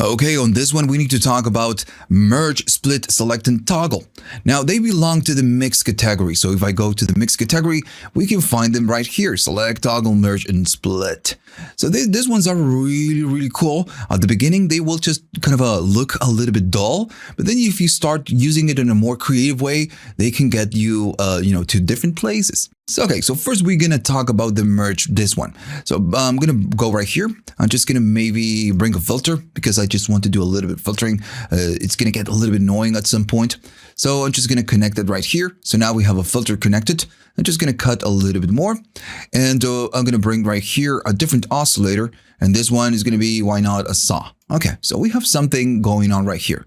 Okay, on this one we need to talk about merge, split, select, and toggle. Now they belong to the mix category. So if I go to the mix category, we can find them right here. Select, toggle, merge, and split. So these ones are really cool. At the beginning, they will just kind of look a little bit dull. But then if you start using it in a more creative way, they can get you, to different places. So, okay, so first we're going to talk about the merge, this one. So I'm going to go right here. I'm just going to maybe bring a filter because I just want to do a little bit of filtering. It's going to get a little bit annoying at some point. So I'm just going to connect it right here. So now we have a filter connected. I'm just going to cut a little bit more. And I'm going to bring right here a different oscillator. And this one is going to be, why not, a saw. Okay, so we have something going on right here.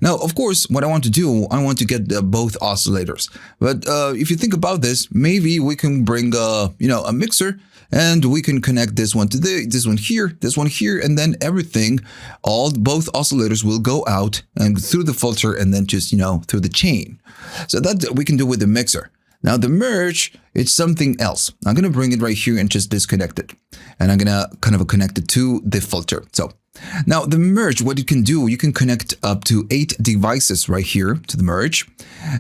Now, of course, what I want to do, I want to get both oscillators. But if you think about this, maybe we can bring a mixer and we can connect this one to this one here, and then everything, both oscillators will go out and through the filter and then just, through the chain. So that we can do with the mixer. Now the merge, it's something else. I'm going to bring it right here and just disconnect it. And I'm going to kind of connect it to the filter. So now the merge, what it can do, you can connect up to 8 devices right here to the merge.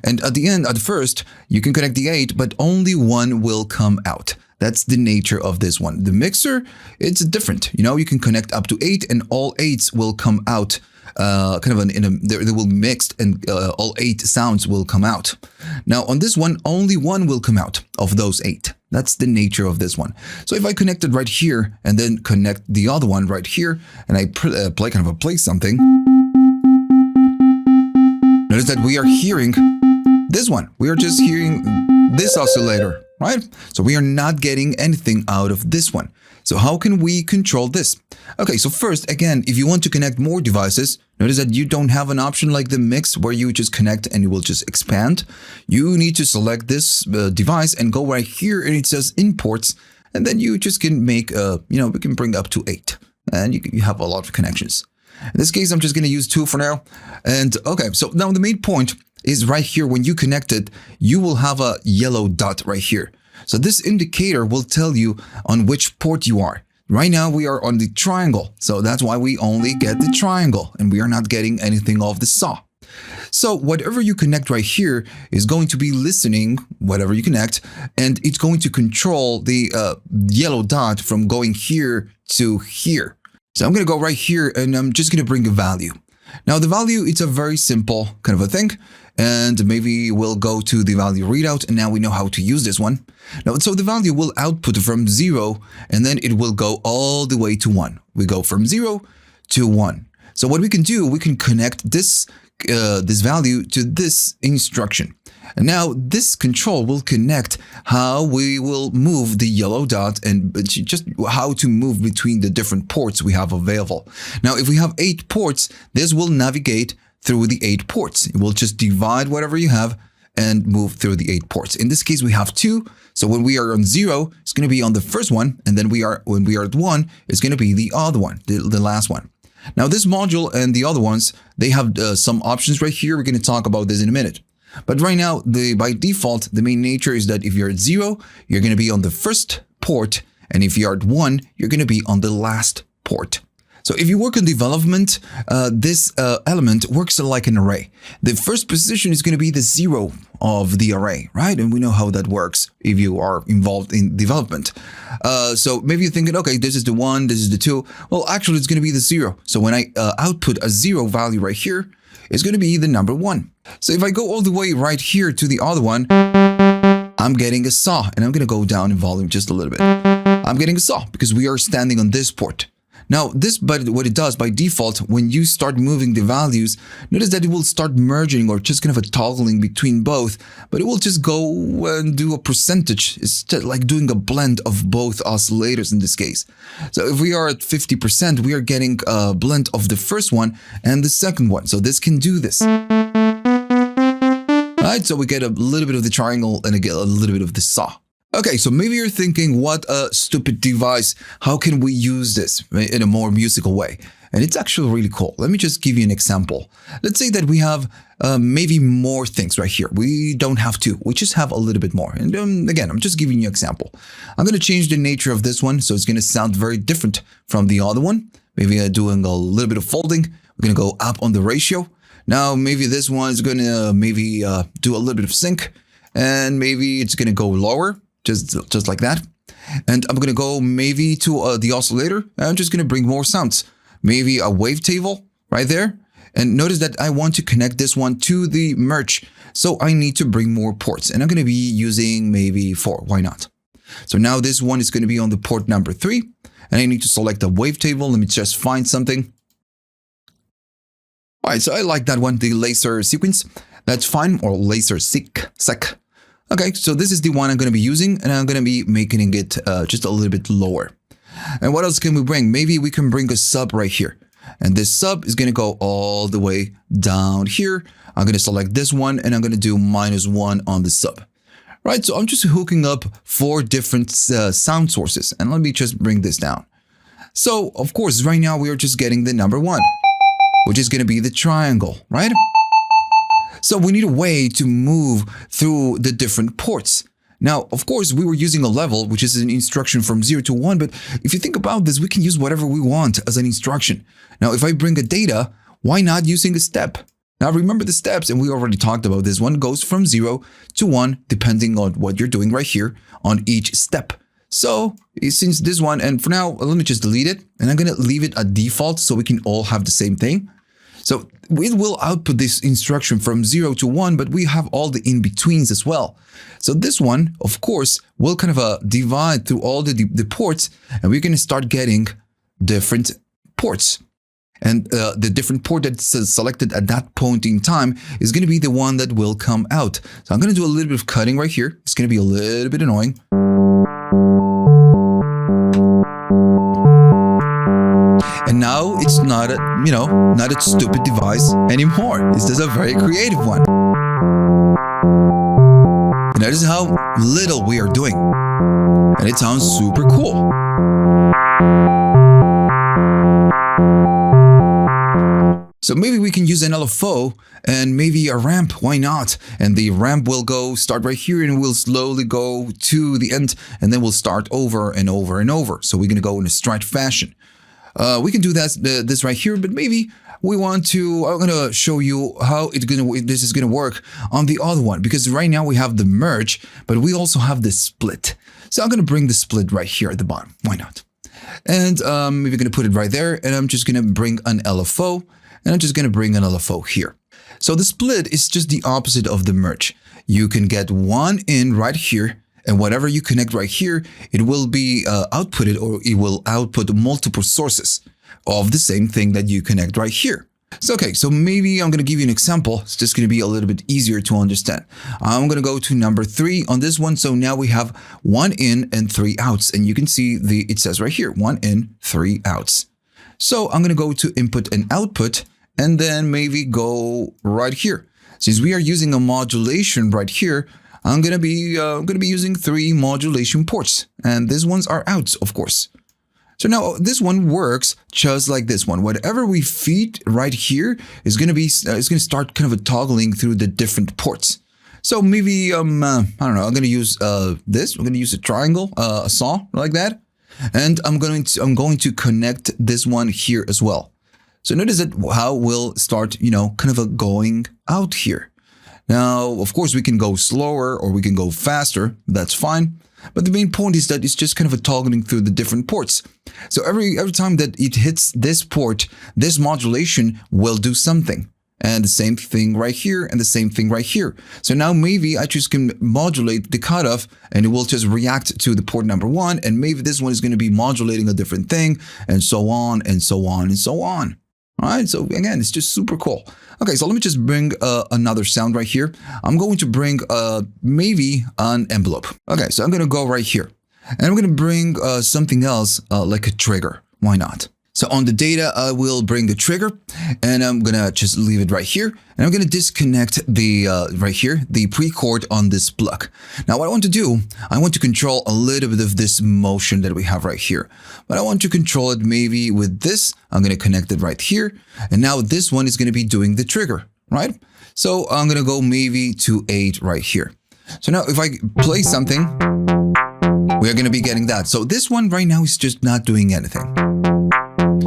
And at the end, at first, you can connect the 8, but only one will come out. That's the nature of this one. The mixer, it's different. You can connect up to 8 and all 8s will come out. They will mix and all 8 sounds will come out. Now on this one, only one will come out of those 8. That's the nature of this one. So if I connect it right here and then connect the other one right here, and I play something, notice that we are hearing this one. We are just hearing this oscillator, right? So we are not getting anything out of this one. So how can we control this? Okay, so first, again, if you want to connect more devices, notice that you don't have an option like the mix where you just connect and it will just expand. You need to select this device and go right here and it says imports. And then you just can make, we can bring up to 8 and you have a lot of connections. In this case, I'm just going to use 2 for now. And okay, so now the main point is right here. When you connect it, you will have a yellow dot right here. So this indicator will tell you on which port you are. Right now we are on the triangle. So that's why we only get the triangle and we are not getting anything off the saw. So whatever you connect right here is going to be listening, whatever you connect, and it's going to control the yellow dot from going here to here. So I'm going to go right here and I'm just going to bring a value. Now the value, it's a very simple kind of a thing. And maybe we'll go to the value readout and now we know how to use this one. Now, so the value will output from 0 and then it will go all the way to 1. We go from 0 to 1. So what we can do, we can connect this value to this instruction. And now this control will connect how we will move the yellow dot and just how to move between the different ports we have available. Now, if we have 8 ports, this will navigate through the 8 ports. It will just divide whatever you have and move through the 8 ports. In this case, we have 2. So when we are on 0, it's going to be on the first one. And then when we are at 1, it's going to be the other one, the last one. Now this module and the other ones, they have some options right here. We're going to talk about this in a minute. But right now, by default, the main nature is that if you're at 0, you're going to be on the first port. And if you're at 1, you're going to be on the last port. So if you work on development, this element works like an array. The first position is going to be the 0 of the array, right? And we know how that works if you are involved in development. So maybe you're thinking, okay, this is the 1, this is the 2. Well, actually, it's going to be the 0. So when I output a 0 value right here, it's going to be the number 1. So if I go all the way right here to the other one, I'm getting a saw. And I'm going to go down in volume just a little bit. I'm getting a saw because we are standing on this port. Now, but what it does by default, when you start moving the values, notice that it will start merging or just kind of a toggling between both, but it will just go and do a percentage. It's just like doing a blend of both oscillators in this case. So if we are at 50%, we are getting a blend of the first one and the second one. So this can do this. Right, so we get a little bit of the triangle and get a little bit of the saw. Okay, so maybe you're thinking, what a stupid device. How can we use this in a more musical way? And it's actually really cool. Let me just give you an example. Let's say that we have maybe more things right here. We don't have to. We just have a little bit more. And again, I'm just giving you an example. I'm going to change the nature of this one, so it's going to sound very different from the other one. Maybe doing a little bit of folding. We're going to go up on the ratio. Now, maybe this one is going to do a little bit of sync, and maybe it's going to go lower, just like that. And I'm going to go maybe to the oscillator. I'm just going to bring more sounds. Maybe a wavetable right there. And notice that I want to connect this one to the merge. So I need to bring more ports. And I'm going to be using maybe 4. Why not? So now this one is going to be on the port number 3. And I need to select a wavetable. Let me just find something. All right, so I like that one, the laser sequence. That's fine, or laser sec. Okay, so this is the one I'm going to be using, and I'm going to be making it just a little bit lower. And what else can we bring? Maybe we can bring a sub right here. And this sub is going to go all the way down here. I'm going to select this one, and I'm going to do -1 on the sub. Right, so I'm just hooking up 4 different sound sources. And let me just bring this down. So, of course, right now we are just getting the number 1, which is going to be the triangle, right? So we need a way to move through the different ports. Now, of course, we were using a level, which is an instruction from 0 to 1, but if you think about this, we can use whatever we want as an instruction. Now, if I bring a data, why not using a step? Now, remember the steps, and we already talked about this one, goes from 0 to 1, depending on what you're doing right here on each step. So, since this one, and for now, let me just delete it, and I'm going to leave it at default so we can all have the same thing. So we will output this instruction from 0 to 1, but we have all the in-betweens as well. So this one, of course, will kind of divide through all the ports, and we're going to start getting different ports. And the different port that's selected at that point in time is going to be the one that will come out. So I'm going to do a little bit of cutting right here. It's going to be a little bit annoying. And now it's not a, not a stupid device anymore. It's just a very creative one. And that is how little we are doing. And it sounds super cool. So maybe we can use an LFO and maybe a ramp, why not? And the ramp will start right here and we'll slowly go to the end and then we'll start over and over and over. So we're going to go in a straight fashion. We can do this right here, but maybe I'm going to show you how this is going to work on the other one, because right now we have the merge, but we also have the split. So I'm going to bring the split right here at the bottom. Why not? And maybe going to put it right there, and I'm just going to bring an LFO, and I'm just going to bring an LFO here. So the split is just the opposite of the merge. You can get one in right here, and whatever you connect right here, it will be outputted, or it will output multiple sources of the same thing that you connect right here. So, okay, so maybe I'm going to give you an example. It's just going to be a little bit easier to understand. I'm going to go to number 3 on this one. So now we have 1 in and 3 outs. And you can see it says right here, 1 in, 3 outs. So I'm going to go to input and output, and then maybe go right here. Since we are using a modulation right here, I'm going to be using 3 modulation ports, and these ones are outs, of course. So now this one works just like this one. Whatever we feed right here is going to start kind of toggling through the different ports. So maybe I don't know. I'm going to use this. I'm going to use a triangle, a saw like that, and I'm going to connect this one here as well. So notice that how we'll start, kind of going out here. Now, of course, we can go slower or we can go faster. That's fine. But the main point is that it's just kind of toggling through the different ports. So every time that it hits this port, this modulation will do something. And the same thing right here and the same thing right here. So now maybe I just can modulate the cutoff and it will just react to the port number 1. And maybe this one is going to be modulating a different thing, and so on and so on and so on. All right, so again, it's just super cool. Okay, so let me just bring another sound right here. I'm going to bring maybe an envelope. Okay, so I'm going to go right here. And I'm going to bring something else like a trigger. Why not? So on the data, I will bring the trigger, and I'm going to just leave it right here. And I'm going to disconnect the right here, the pre-chord on this block. Now, what I want to do, I want to control a little bit of this motion that we have right here. But I want to control it maybe with this. I'm going to connect it right here. And now this one is going to be doing the trigger. right? So I'm going to go maybe to 8 right here. So now if I play something, we're going to be getting that. So this one right now is just not doing anything.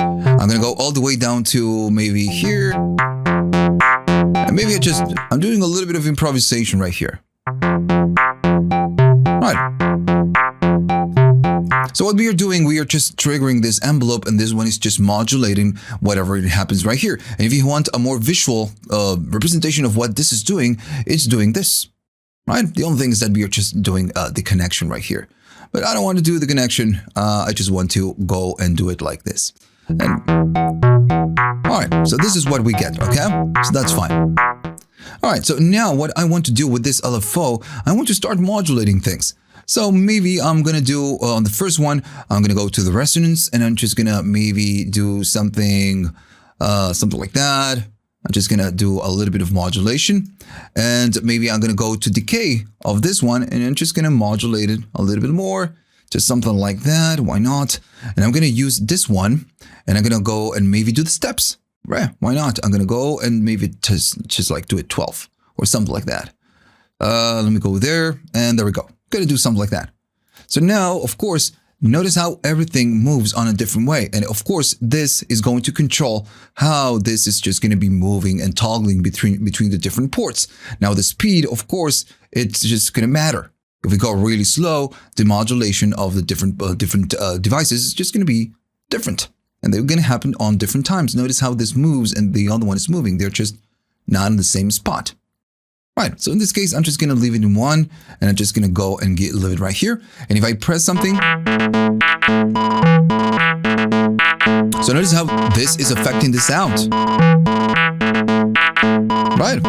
I'm going to go all the way down to maybe here. And maybe I'm doing a little bit of improvisation right here. Right. So what we are doing, we are just triggering this envelope, and this one is just modulating whatever it happens right here. And if you want a more visual representation of what this is doing, it's doing this, right? The only thing is that we are just doing the connection right here. But I don't want to do the connection. I just want to go and do it like this. And, all right, so this is what we get, okay? So that's fine. All right, so now what I want to do with this LFO, I want to start modulating things. So maybe I'm going to do, on the first one, I'm going to go to the resonance, and I'm just going to maybe do something like that. I'm just going to do a little bit of modulation, and maybe I'm going to go to decay of this one, and I'm just going to modulate it a little bit more, just something like that. Why not? And I'm going to use this one, and I'm going to go and maybe do the steps. Right? Why not? I'm going to go and maybe just like do it 12 or something like that. Let me go there, and there we go. Going to do something like that. So now, of course, notice how everything moves on a different way. And of course, this is going to control how this is just going to be moving and toggling between the different ports. Now, the speed, of course, it's just going to matter. If we go really slow, the modulation of the different devices is just going to be different. And they're going to happen on different times. Notice how this moves and the other one is moving. They're just not in the same spot. Right, so in this case, I'm just going to leave it in 1, and I'm just going to go and leave it right here. And if I press something, so notice how this is affecting the sound. Right.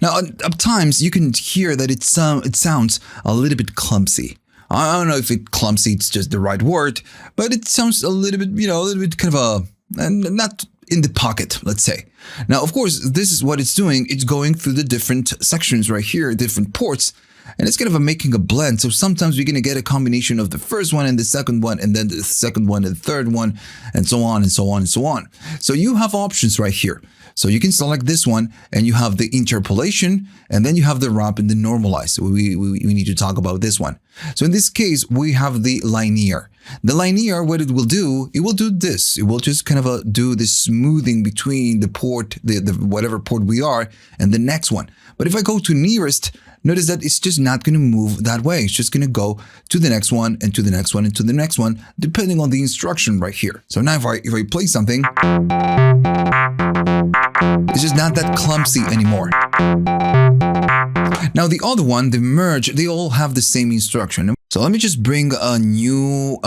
Now, at times, you can hear that it sounds a little bit clumsy. I don't know if clumsy it's just the right word, but it sounds a little bit kind of not in the pocket, let's say. Now, of course, this is what it's doing. It's going through the different sections right here, different ports, and it's kind of making a blend. So sometimes we're going to get a combination of the first one and the second one, and then the second one and the third one, and so on and so on and so on. So you have options right here. So you can select this one, and you have the interpolation, and then you have the wrap and the normalize. So we need to talk about this one. So in this case, we have the linear. The linear, what it will do this. It will just kind of do this smoothing between the port, the whatever port we are, and the next one. But if I go to nearest, notice that it's just not going to move that way. It's just going to go to the next one, and to the next one, and to the next one, depending on the instruction right here. So now if I play something, it's just not that clumsy anymore. Now the other one, the merge, they all have the same instruction. So let me just bring a new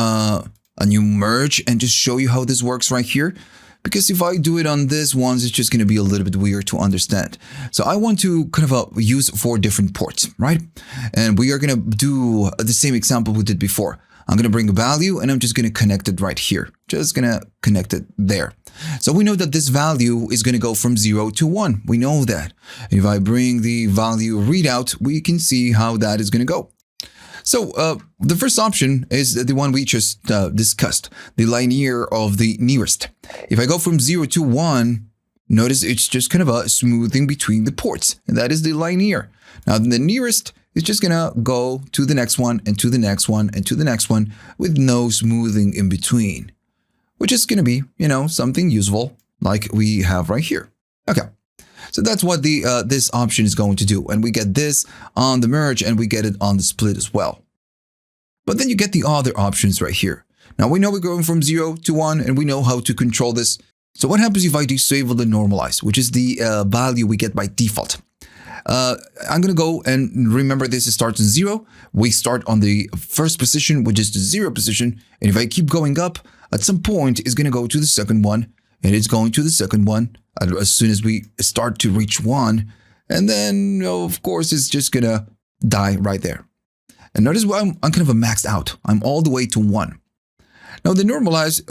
merge and just show you how this works right here. Because if I do it on this ones, it's just going to be a little bit weird to understand. So I want to kind of use 4 different ports, right? And we are going to do the same example we did before. I'm going to bring a value, and I'm just going to connect it right here. Just going to connect it there. So we know that this value is going to go from 0 to 1. We know that. If I bring the value readout, we can see how that is going to go. So the first option is the one we just discussed, the linear of the nearest. If I go from 0 to 1, notice it's just kind of a smoothing between the ports, and that is the linear. Now the nearest is just going to go to the next one, and to the next one, and to the next one, with no smoothing in between, which is going to be, something useful like we have right here. Okay. So that's what this option is going to do. And we get this on the merge, and we get it on the split as well. But then you get the other options right here. Now we know we're going from 0 to 1, and we know how to control this. So what happens if I disable the normalize, which is the value we get by default? I'm going to go and remember this starts in 0. We start on the first position, which is the 0 position. And if I keep going up, at some point it's going to go to the second one, and it's going to the second one as soon as we start to reach 1. And then, of course, it's just going to die right there. And notice why I'm kind of maxed out. I'm all the way to 1. Now, the normalize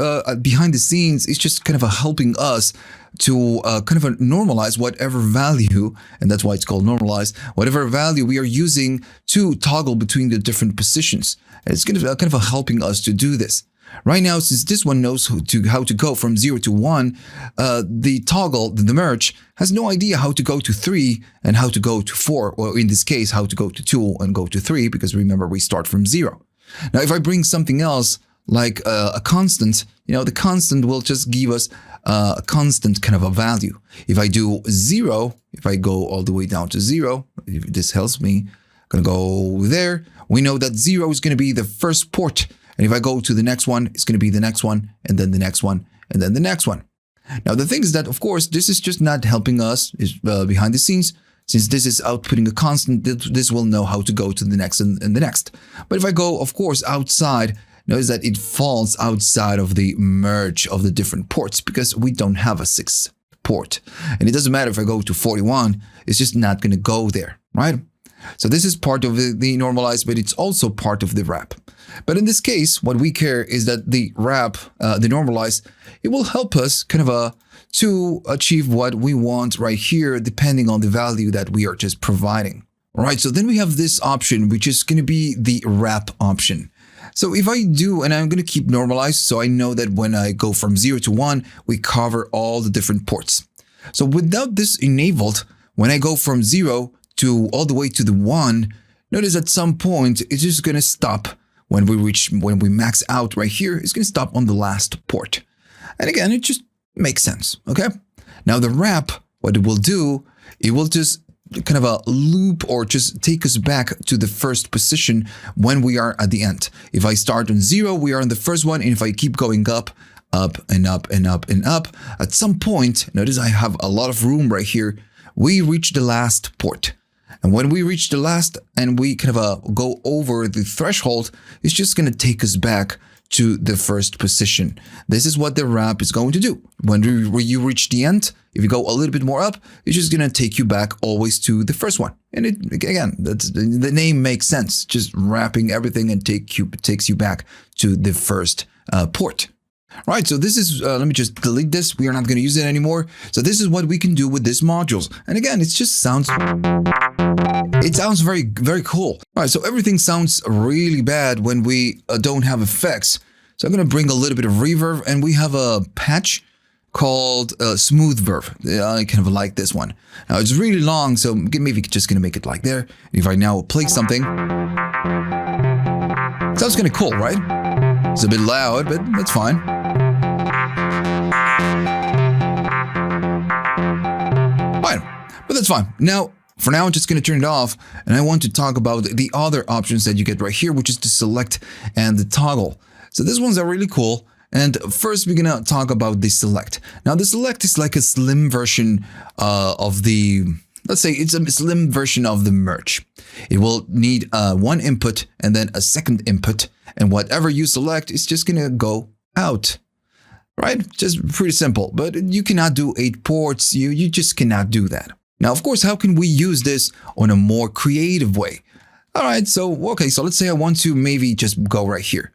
behind the scenes is just kind of helping us to kind of normalize whatever value, and that's why it's called normalize, whatever value we are using to toggle between the different positions. And it's kind of helping us to do this. Right now, since this one knows how to go from 0 to 1, the toggle, the merge, has no idea how to go to 3 and how to go to 4, or in this case, how to go to 2 and go to 3, because remember, we start from 0. Now, if I bring something else, like a constant, the constant will just give us a constant kind of a value. If I do 0, if I go all the way down to 0, if this helps me, I'm going to go there. We know that 0 is going to be the first port. And if I go to the next one, it's going to be the next one, and then the next one, and then the next one. Now, the thing is that, of course, this is just not helping us behind the scenes. Since this is outputting a constant, this will know how to go to the next and the next. But if I go, of course, outside, notice that it falls outside of the merge of the different ports because we don't have a 6th port. And it doesn't matter if I go to 41, it's just not going to go there, right? So this is part of the normalize, but it's also part of the wrap. But in this case, what we care is that the wrap, the normalize, it will help us kind of to achieve what we want right here, depending on the value that we are just providing. All right, so then we have this option, which is going to be the wrap option. So if I do, and I'm going to keep normalize, so I know that when I go from 0 to 1, we cover all the different ports. So without this enabled, when I go from 0 to all the way to the 1, notice at some point, it's just going to stop when we max out right here, it's going to stop on the last port. And again, it just makes sense, okay? Now the wrap, what it will do, it will just kind of a loop or just take us back to the first position when we are at the end. If I start on 0, we are on the first one. And if I keep going up and up and up and up, at some point, notice I have a lot of room right here, we reach the last port. And when we reach the last and we kind of go over the threshold, it's just going to take us back to the first position. This is what the wrap is going to do. When you reach the end, if you go a little bit more up, it's just going to take you back always to the first one. And the name makes sense. Just wrapping everything and takes you back to the first port. Right, so this is, let me just delete this. We are not going to use it anymore. So this is what we can do with these modules. And again, it sounds very, very cool. All right, so everything sounds really bad when we don't have effects. So I'm going to bring a little bit of reverb, and we have a patch called Smooth Verb. I kind of like this one. Now it's really long, so maybe just going to make it like there. If I now play something, sounds kind of cool, right? It's a bit loud, but that's fine. Fine, but that's fine. Now, for now, I'm just going to turn it off, and I want to talk about the other options that you get right here, which is the select and the toggle. So these ones are really cool. And first, we're going to talk about the select. Now, the select is like a slim version of the, let's say it's a slim version of the merge. It will need one input and then a second input. And whatever you select is just going to go out, right? Just pretty simple, but you cannot do 8 ports. You just cannot do that. Now, of course, how can we use this on a more creative way? All right, so let's say I want to maybe just go right here.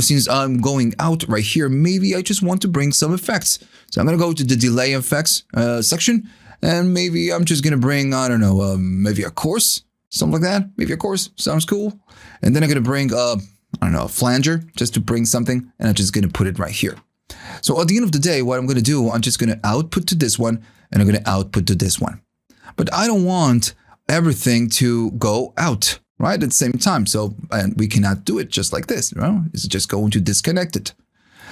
Since I'm going out right here, maybe I just want to bring some effects. So I'm going to go to the delay effects section, and maybe I'm just going to bring, I don't know, maybe a chorus, something like that. Maybe a chorus sounds cool. And then I'm going to bring, I don't know, a flanger just to bring something, and I'm just going to put it right here. So at the end of the day, what I'm going to do, I'm just going to output to this one, and I'm going to output to this one. But I don't want everything to go out, right, at the same time. So, and we cannot do it just like this, It's just going to disconnect it.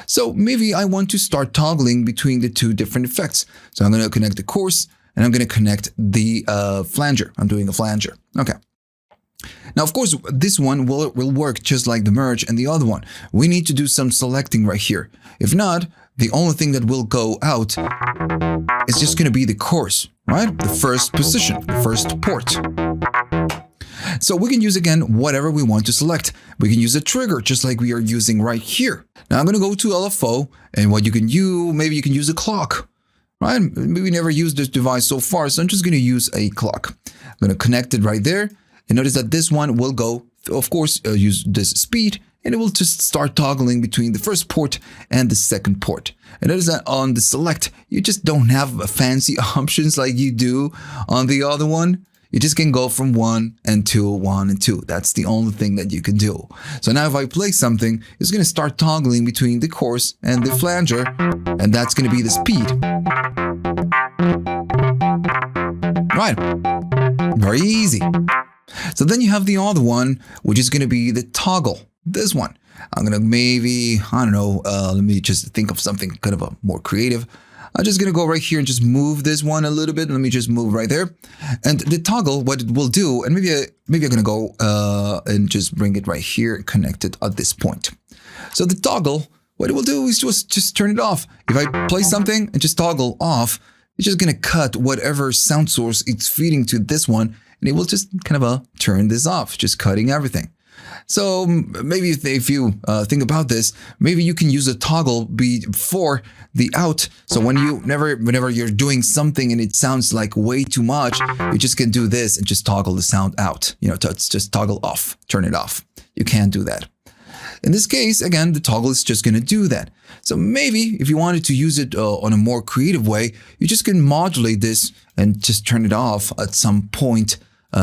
So maybe I want to start toggling between the two different effects. So I'm going to connect the chorus, and I'm going to connect the flanger. I'm doing a flanger. Okay. Now, of course, this one will work just like the merge and the other one. We need to do some selecting right here. If not, the only thing that will go out is just going to be the chorus, right? The first position, the first port. So we can use, again, whatever we want to select. We can use a trigger, just like we are using right here. Now I'm going to go to LFO, and what you can use, maybe you can use a clock, right? We never used this device so far, so I'm just going to use a clock. I'm going to connect it right there. And notice that this one will go, of course, use this speed, and it will just start toggling between the first port and the second port. And notice that on the select, you just don't have fancy options like you do on the other one. You just can go from 1 and 2, 1 and 2. That's the only thing that you can do. So now if I play something, it's going to start toggling between the coarse and the flanger, and that's going to be the speed. Right. Very easy. So then you have the other one, which is going to be the toggle. This one. I'm going to maybe, I don't know, let me just think of something kind of a more creative. I'm just going to go right here and just move this one a little bit. Let me just move right there. And the toggle, what it will do, and maybe I'm going to go and just bring it right here and connect it at this point. So the toggle, what it will do is just turn it off. If I play something and just toggle off, it's just going to cut whatever sound source it's feeding to this one, and it will just kind of turn this off, just cutting everything. So maybe if you think about this, maybe you can use a toggle before the out. So whenever you're doing something and it sounds like way too much, you just can do this and just toggle the sound out. You know, just toggle off, turn it off. You can't do that. In this case, again, the toggle is just going to do that. So maybe if you wanted to use it on a more creative way, you just can modulate this and just turn it off at some point,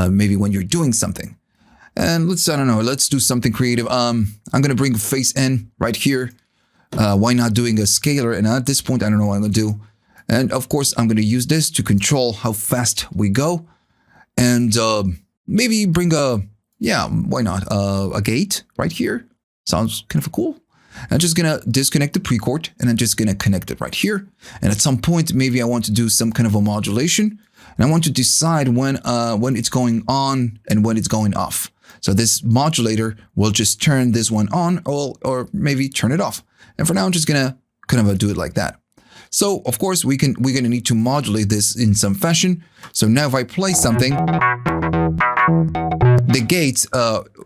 maybe when you're doing something. And let's do something creative. I'm going to bring a face in right here. Why not doing a scalar? And at this point, I don't know what I'm going to do. And of course, I'm going to use this to control how fast we go. And maybe bring why not? A gate right here. Sounds kind of cool. I'm just going to disconnect the precord and I'm just going to connect it right here. And at some point, maybe I want to do some kind of a modulation. And I want to decide when it's going on and when it's going off. So this modulator will just turn this one on or maybe turn it off. And for now, I'm just going to kind of do it like that. So, of course, we're going to need to modulate this in some fashion. So now if I play something, the gates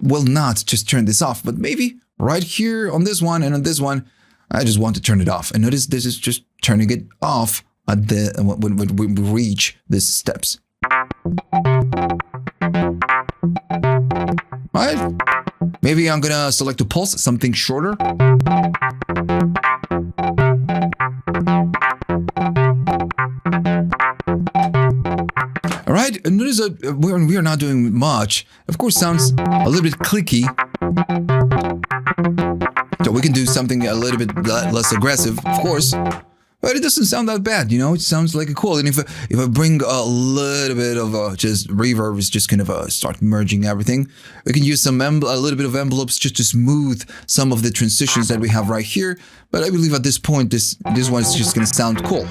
will not just turn this off, but maybe right here on this one and on this one, I just want to turn it off. And notice this is just turning it off at when we reach these steps. Right? Maybe I'm gonna select a pulse, something shorter. All right, and notice that we are not doing much. Of course, sounds a little bit clicky. So we can do something a little bit less aggressive, of course. But it doesn't sound that bad, you know. It sounds like a cool. And if I bring a little bit of just reverb, it's just kind of start merging everything. We can use a little bit of envelopes just to smooth some of the transitions that we have right here. But I believe at this point, this one is just going to sound cool.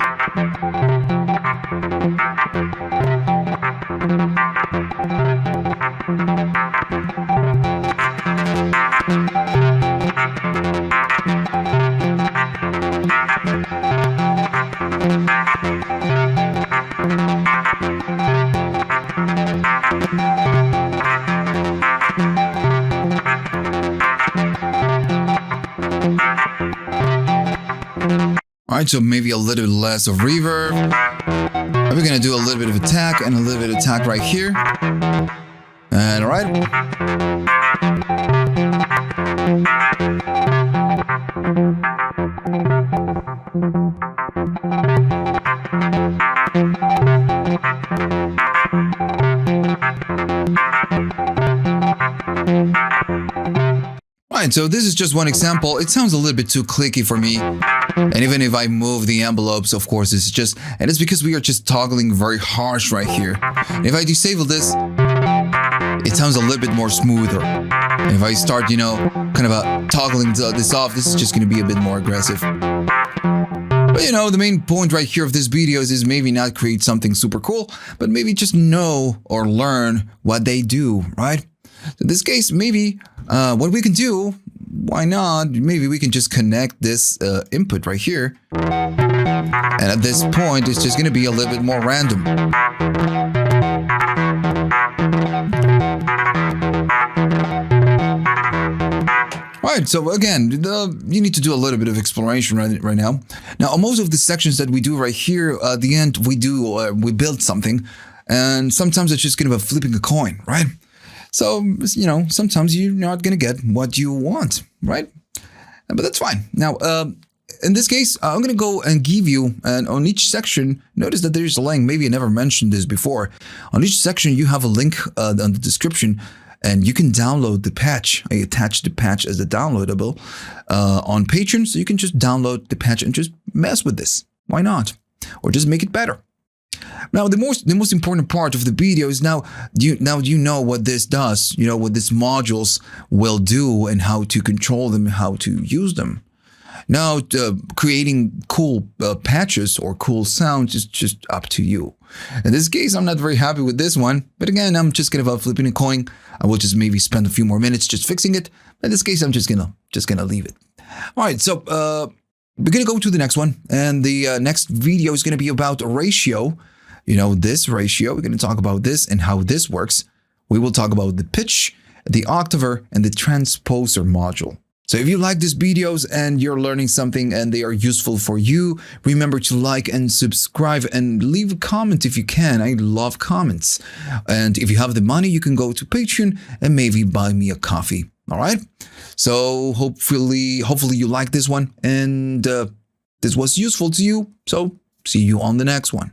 Alright, so maybe a little bit less of reverb. We're gonna do a little bit of attack and a little bit of attack right here. And alright. Alright, so this is just one example. It sounds a little bit too clicky for me. And even if I move the envelopes, of course, it's because we are just toggling very harsh right here. And if I disable this, it sounds a little bit more smoother. And if I start, kind of toggling this off, this is just going to be a bit more aggressive. But the main point right here of this video is maybe not create something super cool, but maybe just know or learn what they do, right? So in this case, maybe what we can do, why not? Maybe we can just connect this input right here. And at this point, it's just going to be a little bit more random. Right, so again, you need to do a little bit of exploration right now. Now, on most of the sections that we do right here, at the end, we build something. And sometimes it's just kind of flipping a coin, right? So, sometimes you're not going to get what you want, right? But that's fine. Now, in this case, I'm going to go and give you, and on each section, notice that there's a link. Maybe I never mentioned this before. On each section, you have a link on the description, and you can download the patch. I attach the patch as a downloadable on Patreon, so you can just download the patch and just mess with this. Why not? Or just make it better. Now, the most important part of the video is now you know what this does. You know what these modules will do and how to control them, how to use them. Now, creating cool patches or cool sounds is just up to you. In this case, I'm not very happy with this one. But again, I'm just gonna about flipping a coin. I will just maybe spend a few more minutes just fixing it. In this case, I'm just gonna leave it. All right, so we're gonna go to the next one, and the next video is gonna be about a ratio. You know, this ratio. We're gonna talk about this and how this works. We will talk about the pitch, the octaver, and the transposer module. So if you like these videos and you're learning something and they are useful for you, remember to like and subscribe and leave a comment if you can. I love comments. And if you have the money, you can go to Patreon and maybe buy me a coffee. All right. So hopefully you like this one and this was useful to you. So see you on the next one.